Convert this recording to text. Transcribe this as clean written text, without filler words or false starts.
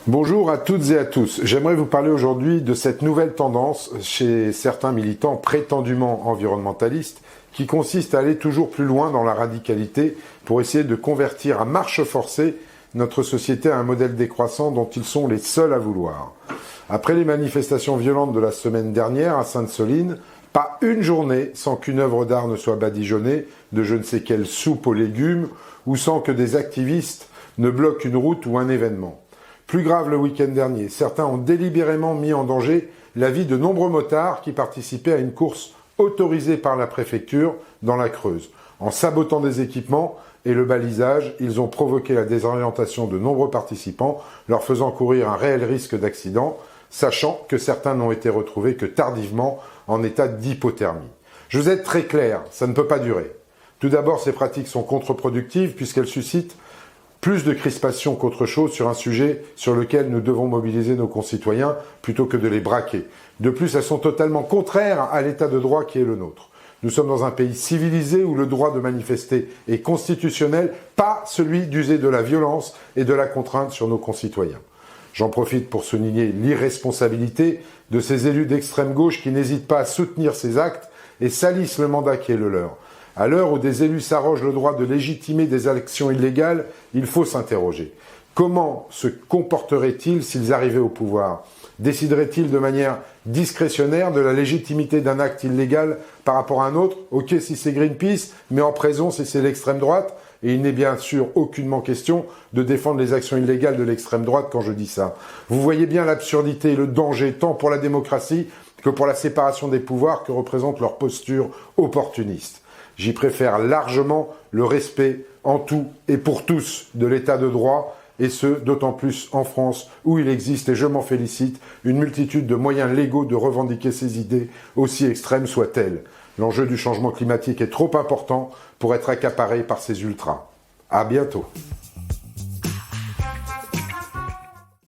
Bonjour à toutes et à tous. J'aimerais vous parler aujourd'hui de cette nouvelle tendance chez certains militants prétendument environnementalistes qui consiste à aller toujours plus loin dans la radicalité pour essayer de convertir à marche forcée notre société à un modèle décroissant dont ils sont les seuls à vouloir. Après les manifestations violentes de la semaine dernière à Sainte-Soline, pas une journée sans qu'une œuvre d'art ne soit badigeonnée de je ne sais quelle soupe aux légumes ou sans que des activistes ne bloquent une route ou un événement. Plus grave le week-end dernier, certains ont délibérément mis en danger la vie de nombreux motards qui participaient à une course autorisée par la préfecture dans la Creuse. En sabotant des équipements et le balisage, ils ont provoqué la désorientation de nombreux participants, leur faisant courir un réel risque d'accident, sachant que certains n'ont été retrouvés que tardivement en état d'hypothermie. Je vous aide très clair, ça ne peut pas durer. Tout d'abord, ces pratiques sont contre-productives puisqu'elles suscitent plus de crispation qu'autre chose sur un sujet sur lequel nous devons mobiliser nos concitoyens plutôt que de les braquer. De plus, elles sont totalement contraires à l'état de droit qui est le nôtre. Nous sommes dans un pays civilisé où le droit de manifester est constitutionnel, pas celui d'user de la violence et de la contrainte sur nos concitoyens. J'en profite pour souligner l'irresponsabilité de ces élus d'extrême gauche qui n'hésitent pas à soutenir ces actes et salissent le mandat qui est le leur. À l'heure où des élus s'arrogent le droit de légitimer des actions illégales, il faut s'interroger. Comment se comporteraient-ils s'ils arrivaient au pouvoir ? Décideraient-ils de manière discrétionnaire de la légitimité d'un acte illégal par rapport à un autre ? Ok si c'est Greenpeace, mais en prison si c'est l'extrême droite ? Et il n'est bien sûr aucunement question de défendre les actions illégales de l'extrême droite quand je dis ça. Vous voyez bien l'absurdité et le danger tant pour la démocratie que pour la séparation des pouvoirs que représente leur posture opportuniste. J'y préfère largement le respect en tout et pour tous de l'état de droit, et ce, d'autant plus en France où il existe, et je m'en félicite, une multitude de moyens légaux de revendiquer ces idées, aussi extrêmes soient-elles. L'enjeu du changement climatique est trop important pour être accaparé par ces ultras. À bientôt.